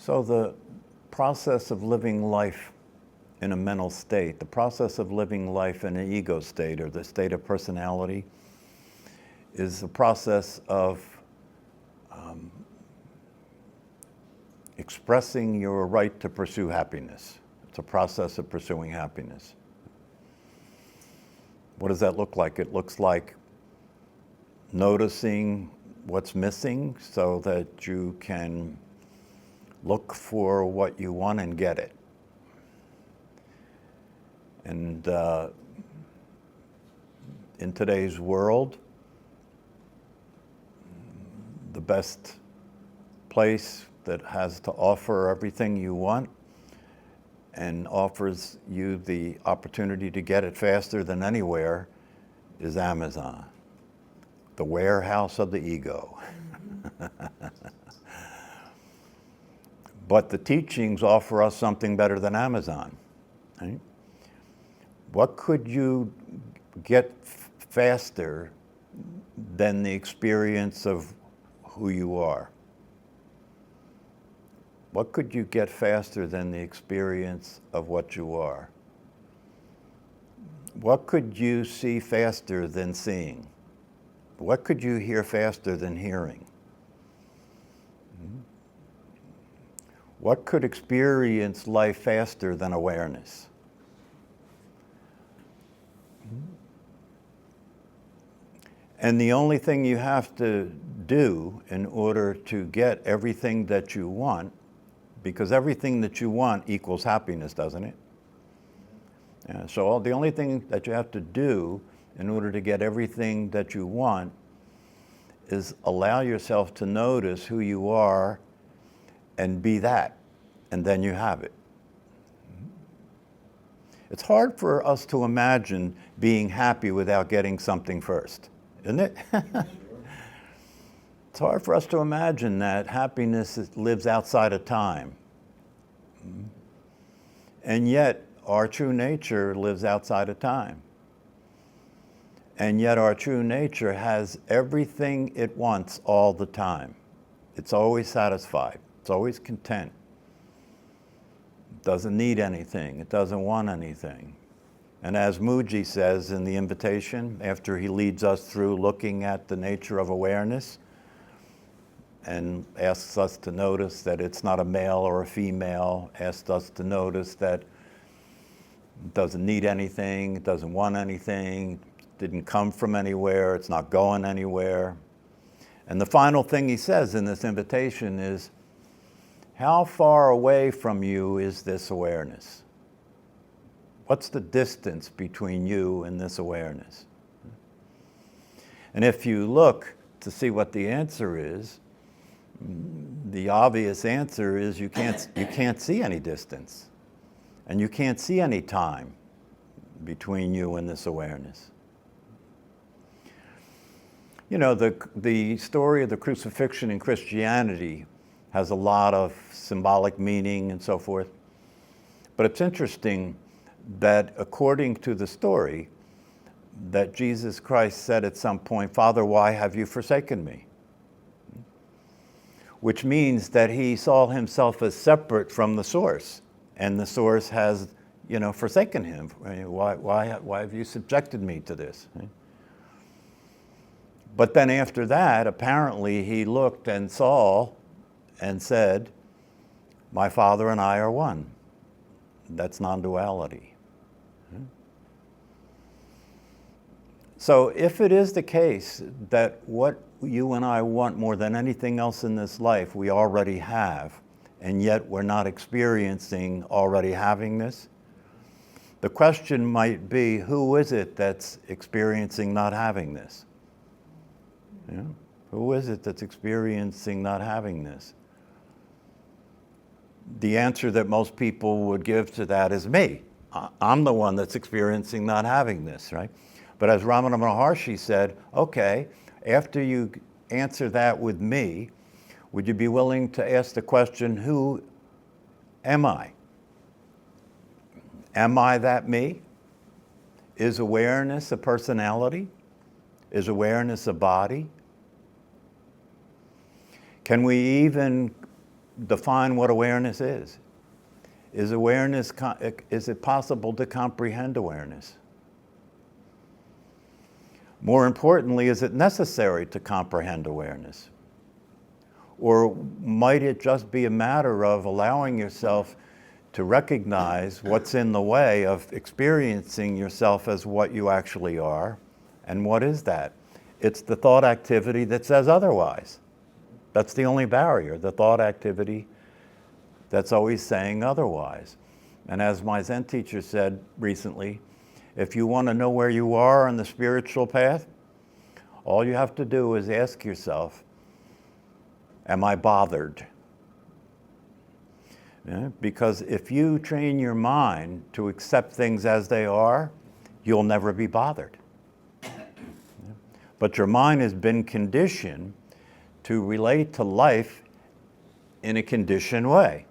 So the process of living life in a mental state, the process of living life in an ego state or the state of personality is the process of expressing your right to pursue happiness. It's a process of pursuing happiness. What does that look like? It looks like noticing what's missing so that you can look for what you want and get it. And in today's world, the best place that has to offer everything you want and offers you the opportunity to get it faster than anywhere is Amazon, the warehouse of the ego. But the teachings offer us something better than Amazon. Right? What could you get faster than the experience of who you are? What could you get faster than the experience of what you are? What could you see faster than seeing? What could you hear faster than hearing? What could experience life faster than awareness? And the only thing you have to do in order to get everything that you want, because everything that you want equals happiness, doesn't it? Yeah, so the only thing that you have to do in order to get everything that you want is allow yourself to notice who you are and be that, and then you have it. It's hard for us to imagine being happy without getting something first, isn't it? It's hard for us to imagine that happiness lives outside of time. And yet, our true nature lives outside of time. And yet, our true nature has everything it wants all the time. It's always satisfied. It's always content. It doesn't need anything. It doesn't want anything. And as Mooji says in the invitation, after he leads us through looking at the nature of awareness, and asks us to notice that it's not a male or a female, asks us to notice that it doesn't need anything, it doesn't want anything, didn't come from anywhere, it's not going anywhere. And the final thing he says in this invitation is, how far away from you is this awareness? What's the distance between you and this awareness? And if you look to see what the answer is, the obvious answer is you can't see any distance, and you can't see any time between you and this awareness. You know, the story of the crucifixion in Christianity has a lot of symbolic meaning and so forth, but it's interesting that according to the story, that Jesus Christ said at some point, "Father, why have you forsaken me?" Which means that he saw himself as separate from the source, and the source has, forsaken him. Why have you subjected me to this? But then after that, apparently he looked and saw and said, "My Father and I are one." That's non-duality. So if it is the case that what you and I want more than anything else in this life we already have, and yet we're not experiencing already having this, the question might be, who is it that's experiencing not having this? Who is it that's experiencing not having this? The answer that most people would give to that is me. I'm the one that's experiencing not having this, right? But as Ramana Maharshi said, okay, after you answer that with me, would you be willing to ask the question, who am I? Am I that me? Is awareness a personality? Is awareness a body? Can we even define what awareness is. Is it possible to comprehend awareness? More importantly, is it necessary to comprehend awareness? Or might it just be a matter of allowing yourself to recognize what's in the way of experiencing yourself as what you actually are? And what is that? It's the thought activity that says otherwise. That's the only barrier, the thought activity that's always saying otherwise. And as my Zen teacher said recently, if you want to know where you are on the spiritual path, all you have to do is ask yourself, am I bothered? Yeah? Because if you train your mind to accept things as they are, you'll never be bothered. Yeah? But your mind has been conditioned to relate to life in a conditioned way.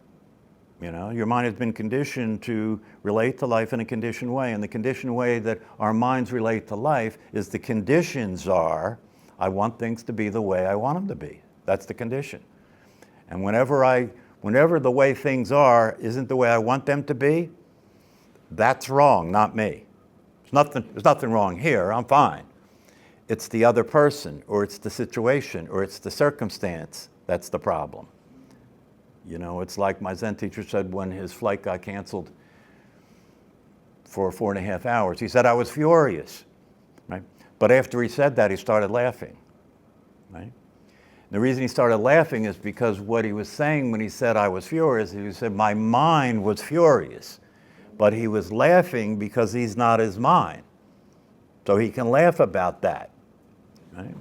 Your mind has been conditioned to relate to life in a conditioned way, and the conditioned way that our minds relate to life is the conditions are, I want things to be the way I want them to be. That's the condition. And whenever the way things are isn't the way I want them to be, that's wrong, not me. There's nothing wrong here, I'm fine. It's the other person, or it's the situation, or it's the circumstance that's the problem. It's like my Zen teacher said when his flight got canceled for 4.5 hours. He said, I was furious, right? But after he said that, he started laughing, right? And the reason he started laughing is because what he was saying when he said I was furious, he said my mind was furious, but he was laughing because he's not his mind. So he can laugh about that, right?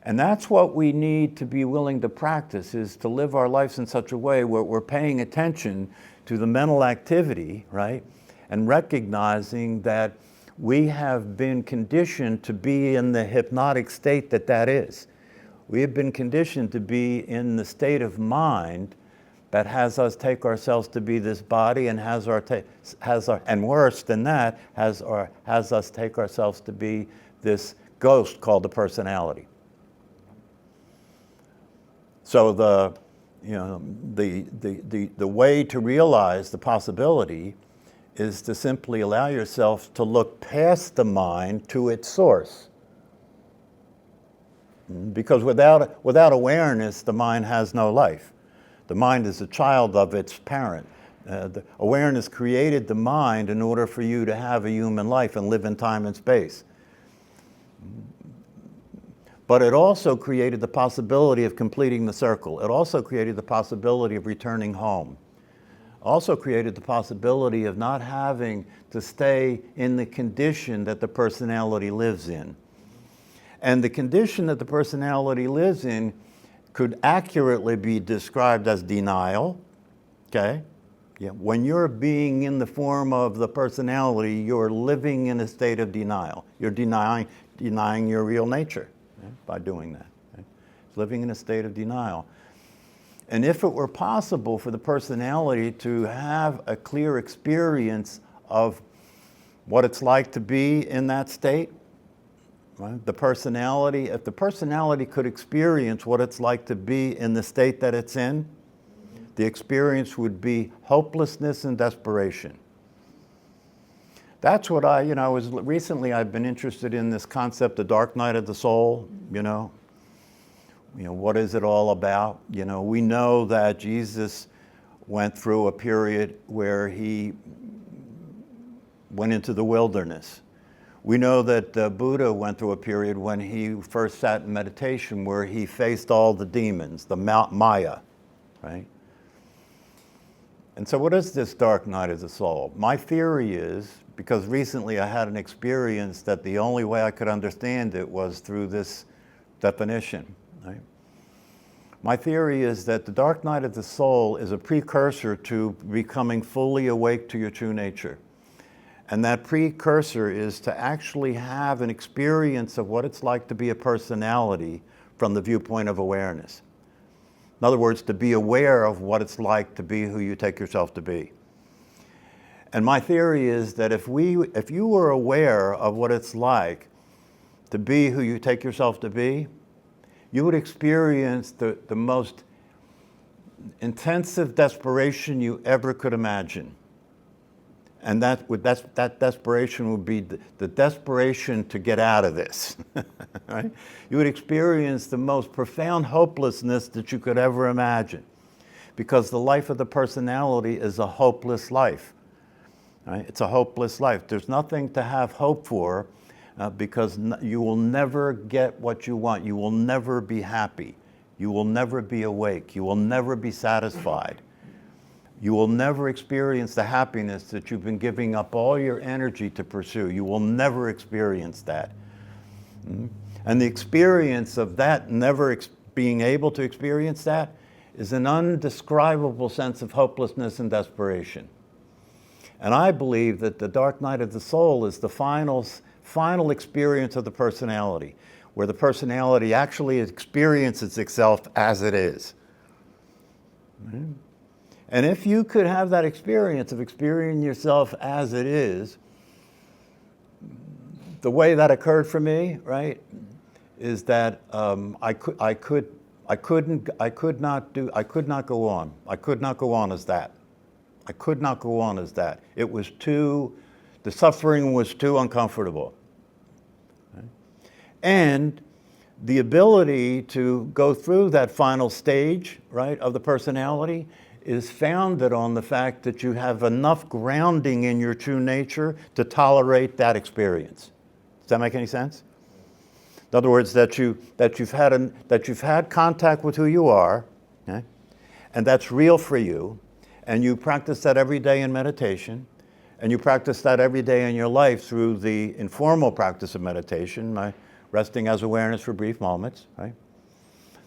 And that's what we need to be willing to practice, is to live our lives in such a way where we're paying attention to the mental activity, right? And recognizing that we have been conditioned to be in the hypnotic state that is. We have been conditioned to be in the state of mind that has us take ourselves to be this body, and and worse than that, has us take ourselves to be this ghost called the personality. So the way to realize the possibility is to simply allow yourself to look past the mind to its source. Because without awareness, the mind has no life. The mind is a child of its parent. The awareness created the mind in order for you to have a human life and live in time and space. But it also created the possibility of completing the circle. It also created the possibility of returning home. Also created the possibility of not having to stay in the condition that the personality lives in. And the condition that the personality lives in could accurately be described as denial, okay? Yeah. When you're being in the form of the personality, you're living in a state of denial. You're denying your real nature. By doing that. Right? It's living in a state of denial. And if it were possible for the personality to have a clear experience of what it's like to be in that state, right? If the personality could experience what it's like to be in the state that it's in, the experience would be hopelessness and desperation. That's what recently I've been interested in this concept, the dark night of the soul, what is it all about? We know that Jesus went through a period where he went into the wilderness. We know that Buddha went through a period when he first sat in meditation where he faced all the demons, the Maya, right? And so what is this dark night of the soul? My theory is, because recently I had an experience that the only way I could understand it was through this definition, right? My theory is that the dark night of the soul is a precursor to becoming fully awake to your true nature. And that precursor is to actually have an experience of what it's like to be a personality from the viewpoint of awareness. In other words, to be aware of what it's like to be who you take yourself to be. And my theory is that if you were aware of what it's like to be who you take yourself to be, you would experience the most intensive desperation you ever could imagine. And that desperation would be the desperation to get out of this, right? You would experience the most profound hopelessness that you could ever imagine, because the life of the personality is a hopeless life, right? It's a hopeless life. There's nothing to have hope for, because you will never get what you want. You will never be happy. You will never be awake. You will never be satisfied. You will never experience the happiness that you've been giving up all your energy to pursue. You will never experience that. And the experience of that, never being able to experience that, is an undescribable sense of hopelessness and desperation. And I believe that the dark night of the soul is the final experience of the personality, where the personality actually experiences itself as it is. And if you could have that experience of experiencing yourself as it is, the way that occurred for me, right, is that I could not go on. I could not go on as that. I could not go on as that. It was the suffering was too uncomfortable. Right? And the ability to go through that final stage, right, of the personality is founded on the fact that you have enough grounding in your true nature to tolerate that experience. Does that make any sense? In other words, that you've had contact with who you are, okay? And that's real for you, and you practice that every day in meditation, and you practice that every day in your life through the informal practice of meditation, resting as awareness for brief moments, right?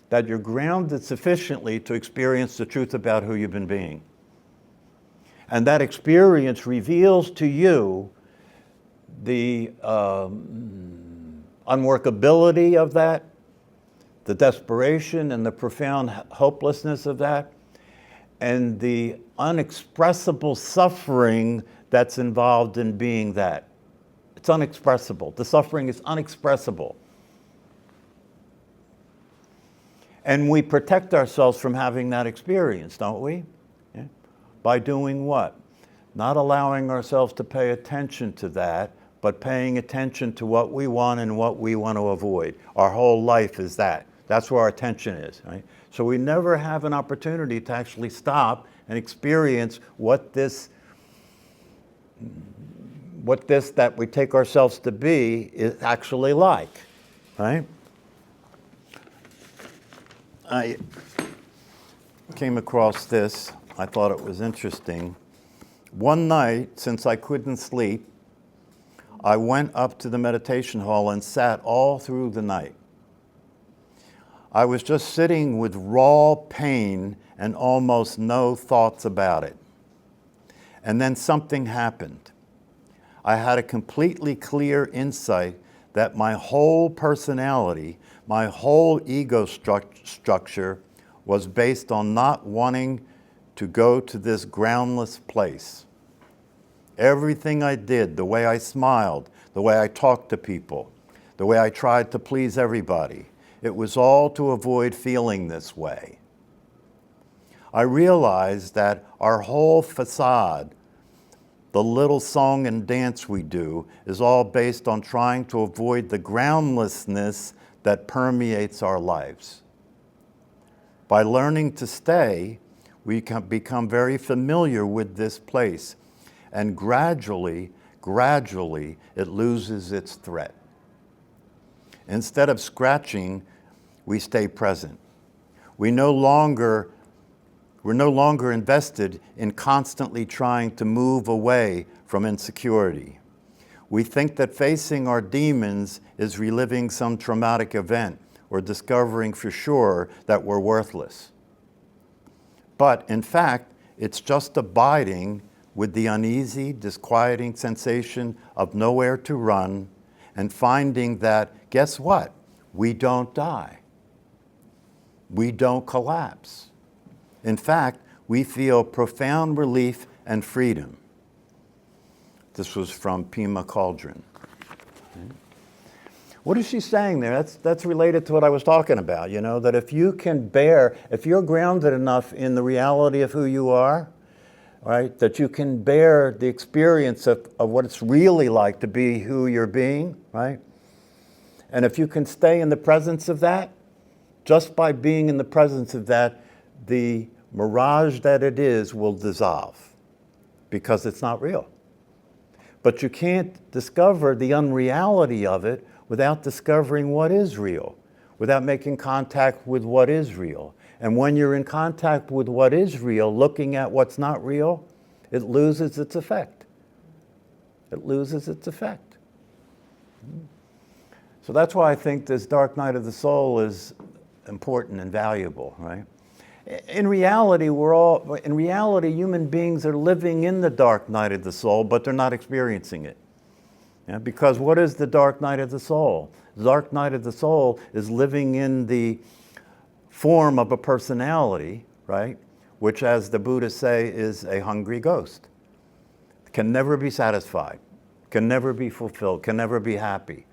That you're grounded sufficiently to experience the truth about who you've been being. And that experience reveals to you the unworkability of that, the desperation and the profound hopelessness of that, and the unexpressible suffering that's involved in being that. It's unexpressible. The suffering is unexpressible. And we protect ourselves from having that experience, don't we? Yeah. By doing what? Not allowing ourselves to pay attention to that, but paying attention to what we want and what we want to avoid. Our whole life is that. That's where our attention is, right? So we never have an opportunity to actually stop and experience what this that we take ourselves to be is actually like, right? I came across this. I thought it was interesting. One night, since I couldn't sleep, I went up to the meditation hall and sat all through the night. I was just sitting with raw pain and almost no thoughts about it. And then something happened. I had a completely clear insight that my whole personality, my whole ego structure was based on not wanting to go to this groundless place. Everything I did, the way I smiled, the way I talked to people, the way I tried to please everybody, it was all to avoid feeling this way. I realized that our whole facade, the little song and dance we do, is all based on trying to avoid the groundlessness that permeates our lives. By learning to stay, we can become very familiar with this place, and gradually, it loses its threat. Instead of scratching, we stay present. We're no longer invested in constantly trying to move away from insecurity. We think that facing our demons is reliving some traumatic event or discovering for sure that we're worthless. But in fact, it's just abiding with the uneasy, disquieting sensation of nowhere to run and finding that, guess what? We don't die. We don't collapse. In fact, we feel profound relief and freedom. This was from Pema Cauldron. What is she saying there? That's related to what I was talking about, you know, that if you can bear, if you're grounded enough in the reality of who you are, right, that you can bear the experience of what it's really like to be who you're being, right? And if you can stay in the presence of that, just by being in the presence of that, the mirage that it is will dissolve because it's not real. But you can't discover the unreality of it without discovering what is real, without making contact with what is real. And when you're in contact with what is real, looking at what's not real, it loses its effect. It loses its effect. So that's why I think this dark night of the soul is important and valuable, right? In reality, human beings are living in the dark night of the soul, but they're not experiencing it. Yeah, because what is the dark night of the soul? The dark night of the soul is living in the form of a personality, right? Which, as the Buddhists say, is a hungry ghost. Can never be satisfied, can never be fulfilled, can never be happy.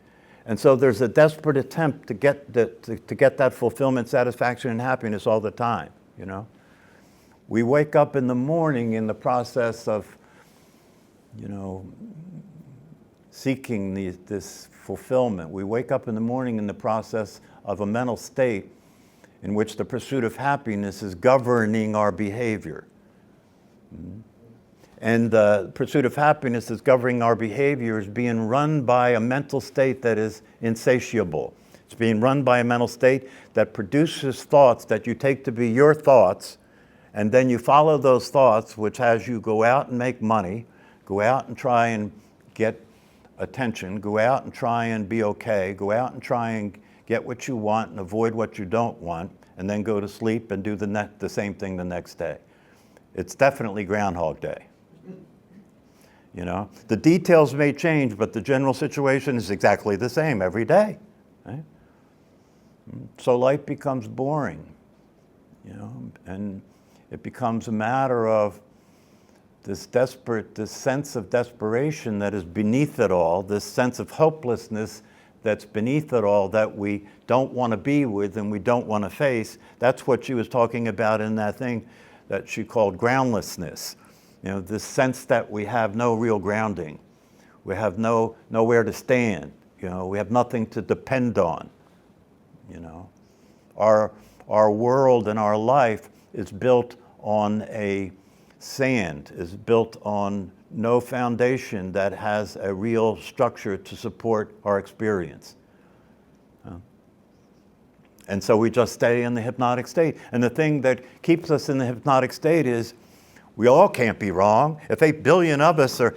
And so there's a desperate attempt to get that fulfillment, satisfaction, and happiness all the time, you know? We wake up in the morning in the process of, you know, seeking this fulfillment. We wake up in the morning in the process of a mental state in which the pursuit of happiness is governing our behavior. And the pursuit of happiness is governing our behavior is being run by a mental state that is insatiable. It's being run by a mental state that produces thoughts that you take to be your thoughts, and then you follow those thoughts, which has you go out and make money, go out and try and get attention, go out and try and be okay, go out and try and get what you want and avoid what you don't want, and then go to sleep and do the same thing the next day. It's definitely Groundhog Day. You know, the details may change, but the general situation is exactly the same every day. Right? So life becomes boring, you know, and it becomes a matter of this sense of desperation that is beneath it all, this sense of hopelessness that's beneath it all that we don't want to be with and we don't want to face. That's what she was talking about in that thing that she called groundlessness. You know, this sense that we have no real grounding. We have nowhere to stand. You know, we have nothing to depend on. You know, our world and our life is built on a sand, is built on no foundation that has a real structure to support our experience. And so we just stay in the hypnotic state. And the thing that keeps us in the hypnotic state is we all can't be wrong. If 8 billion of us are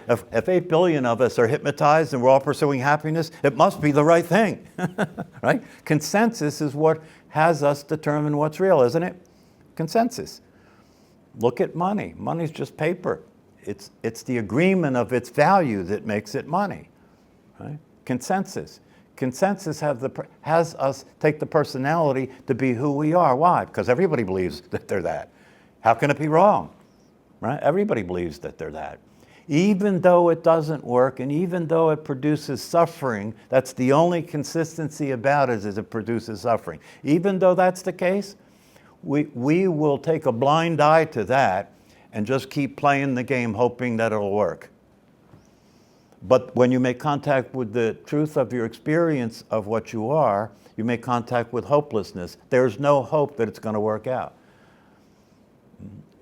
hypnotized and we're all pursuing happiness, it must be the right thing, right? Consensus is what has us determine what's real, isn't it? Consensus. Look at money. Money's just paper. It's the agreement of its value that makes it money, right? Consensus. Consensus has us take the personality to be who we are. Why? Because everybody believes that they're that. How can it be wrong? Right? Everybody believes that they're that. Even though it doesn't work and even though it produces suffering, that's the only consistency about it is it produces suffering. Even though that's the case, we will take a blind eye to that and just keep playing the game hoping that it'll work. But when you make contact with the truth of your experience of what you are, you make contact with hopelessness. There's no hope that it's going to work out.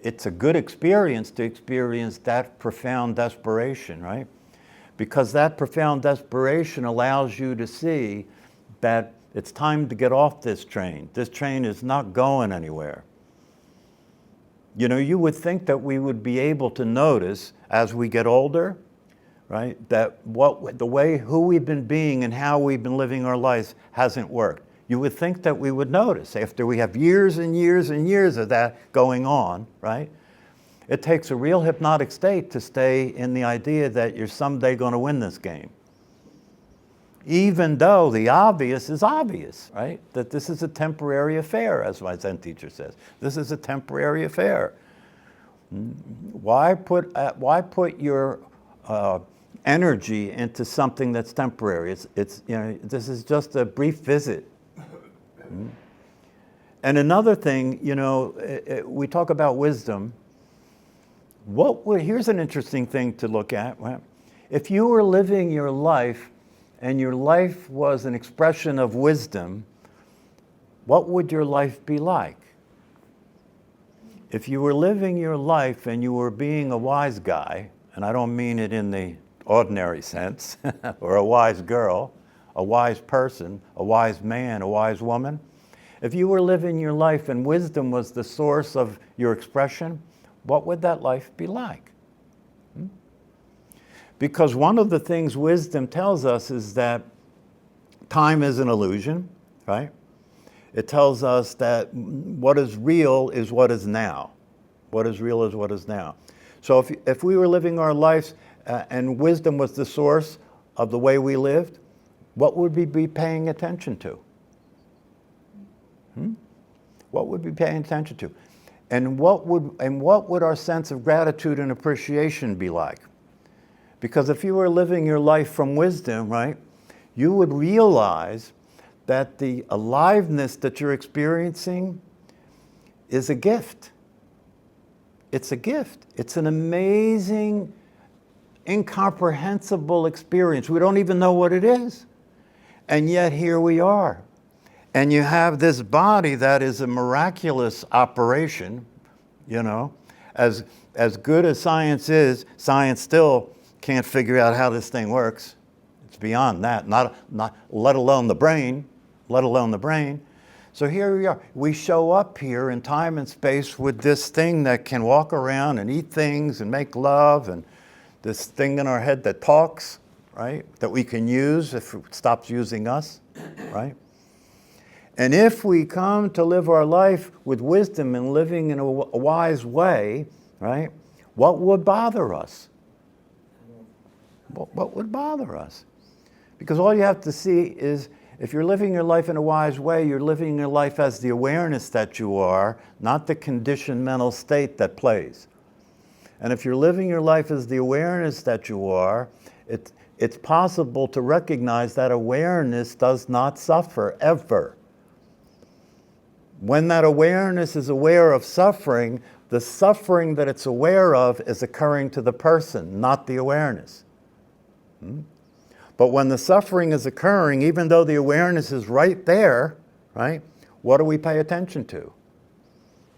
It's a good experience to experience that profound desperation, right? Because that profound desperation allows you to see that it's time to get off this train. This train is not going anywhere. You know, you would think that we would be able to notice as we get older, right, that who we've been being and how we've been living our lives hasn't worked. You would think that we would notice after we have years and years and years of that going on, right? It takes a real hypnotic state to stay in the idea that you're someday going to win this game. Even though the obvious is obvious, right? That this is a temporary affair, as my Zen teacher says. This is a temporary affair. Why put your energy into something that's temporary. It's you know, this is just a brief visit. And another thing, you know, we talk about wisdom. Here's an interesting thing to look at. Right? If you were living your life and your life was an expression of wisdom, what would your life be like? If you were living your life and you were being a wise guy, and I don't mean it in the ordinary sense, or a wise girl, a wise person, a wise man, a wise woman, if you were living your life and wisdom was the source of your expression, what would that life be like? Because one of the things wisdom tells us is that time is an illusion, right? It tells us that what is real is what is now. What is real is what is now. So if we were living our lives and wisdom was the source of the way we lived, what would we be paying attention to? What would we be paying attention to? And what would our sense of gratitude and appreciation be like? Because if you were living your life from wisdom, right, you would realize that the aliveness that you're experiencing is a gift. It's a gift. It's an amazing, incomprehensible experience. We don't even know what it is. And yet here we are. And you have this body that is a miraculous operation, you know. As good as science is, science still can't figure out how this thing works. It's beyond that, not let alone the brain, So here we are. We show up here in time and space with this thing that can walk around and eat things and make love, and this thing in our head that talks, right? That we can use if it stops using us, right? And if we come to live our life with wisdom and living in a wise way, right, what would bother us? What would bother us? Because all you have to see is, if you're living your life in a wise way, you're living your life as the awareness that you are, not the conditioned mental state that plays. And if you're living your life as the awareness that you are, it's possible to recognize that awareness does not suffer, ever. When that awareness is aware of suffering, the suffering that it's aware of is occurring to the person, not the awareness. But when the suffering is occurring, even though the awareness is right there, right, what do we pay attention to?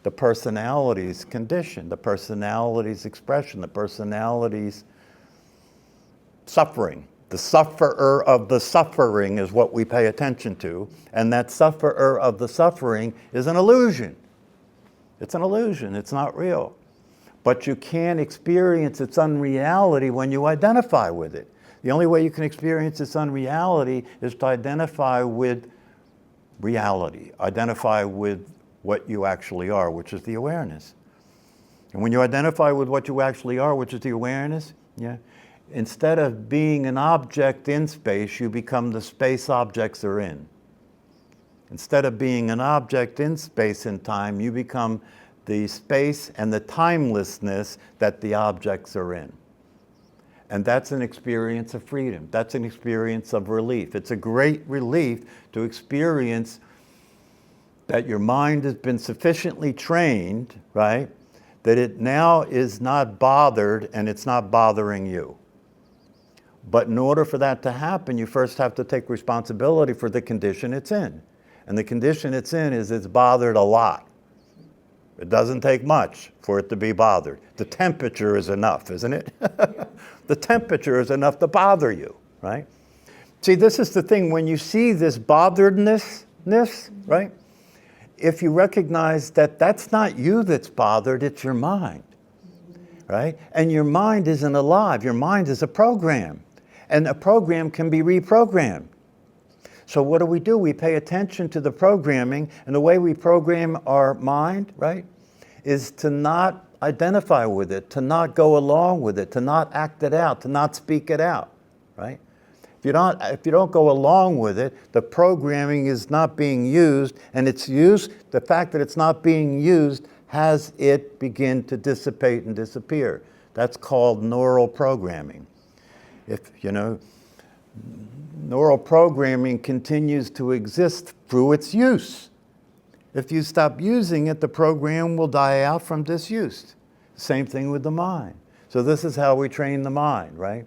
The personality's condition, the personality's expression, the personality's suffering. The sufferer of the suffering is what we pay attention to, and that sufferer of the suffering is an illusion. It's an illusion, it's not real. But you can't experience its unreality when you identify with it. The only way you can experience its unreality is to identify with reality, identify with what you actually are, which is the awareness. And when you identify with what you actually are, which is the awareness, instead of being an object in space, you become the space objects are in. Instead of being an object in space and time, you become the space and the timelessness that the objects are in. And that's an experience of freedom. That's an experience of relief. It's a great relief to experience that your mind has been sufficiently trained, right, that it now is not bothered and it's not bothering you. But in order for that to happen, you first have to take responsibility for the condition it's in. And the condition it's in is it's bothered a lot. It doesn't take much for it to be bothered. The temperature is enough, isn't it? The temperature is enough to bother you, right? See, this is the thing. When you see this botheredness, right? If you recognize that that's not you that's bothered, it's your mind, right? And your mind isn't alive. Your mind is a program. And a program can be reprogrammed. So what do? We pay attention to the programming, and the way we program our mind, right, is to not identify with it, to not go along with it, to not act it out, to not speak it out, right? If you don't go along with it, the programming is not being used, and its use, the fact that it's not being used, has it begin to dissipate and disappear. That's called neural programming. If, neural programming continues to exist through its use. If you stop using it, the program will die out from disuse. Same thing with the mind. So this is how we train the mind, right?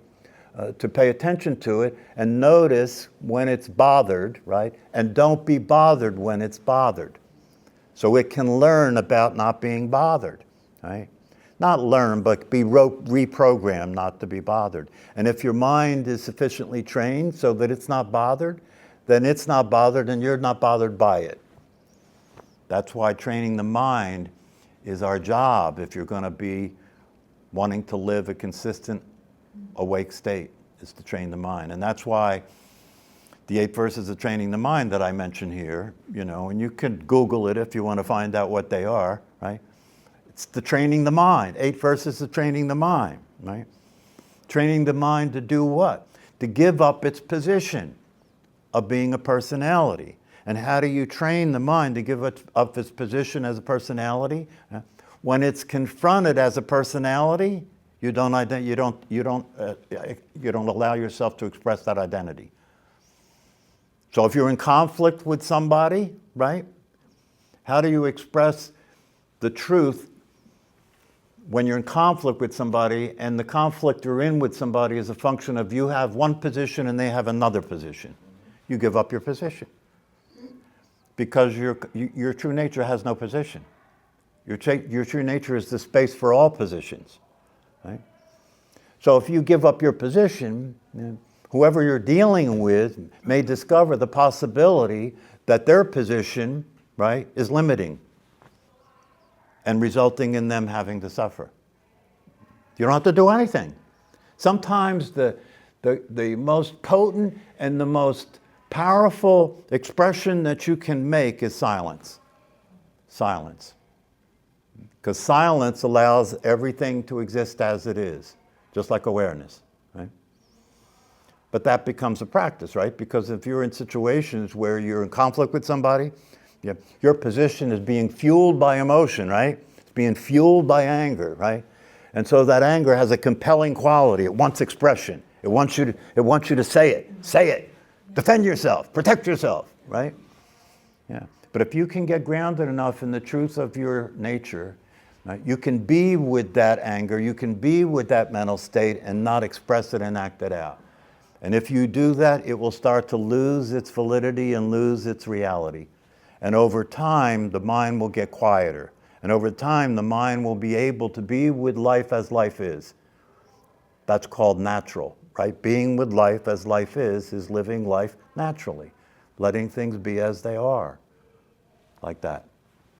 To pay attention to it and notice when it's bothered, right? And don't be bothered when it's bothered. So it can learn about not being bothered, right? Not learn, but be reprogrammed not to be bothered. And if your mind is sufficiently trained so that it's not bothered, then it's not bothered and you're not bothered by it. That's why training the mind is our job if you're going to be wanting to live a consistent awake state, is to train the mind. And that's why the 8 verses of training the mind that I mention here, and you can Google it if you want to find out what they are, right? It's the training the mind, 8 verses of training the mind, right? Training the mind to do what? To give up its position of being a personality. And how do you train the mind to give up its position as a personality? When it's confronted as a personality, you don't allow yourself to express that identity. So if you're in conflict with somebody, right? How do you express the truth when you're in conflict with somebody and the conflict you're in with somebody is a function of you have one position and they have another position? You give up your position. Because your true nature has no position. Your true nature is the space for all positions, right? So if you give up your position, whoever you're dealing with may discover the possibility that their position, right, is limiting and resulting in them having to suffer. You don't have to do anything. Sometimes the most potent and the most powerful expression that you can make is silence. Silence. Because silence allows everything to exist as it is, just like awareness, right? But that becomes a practice, right? Because if you're in situations where you're in conflict with somebody, your position is being fueled by emotion, right? It's being fueled by anger, right? And so that anger has a compelling quality. It wants expression. It wants you to say it. Say it. Defend yourself, protect yourself, right? Yeah. But if you can get grounded enough in the truth of your nature, right, you can be with that anger, you can be with that mental state and not express it and act it out. And if you do that, it will start to lose its validity and lose its reality. And over time, the mind will get quieter. And over time, the mind will be able to be with life as life is. That's called natural. Right? Being with life as life is living life naturally, letting things be as they are, like that.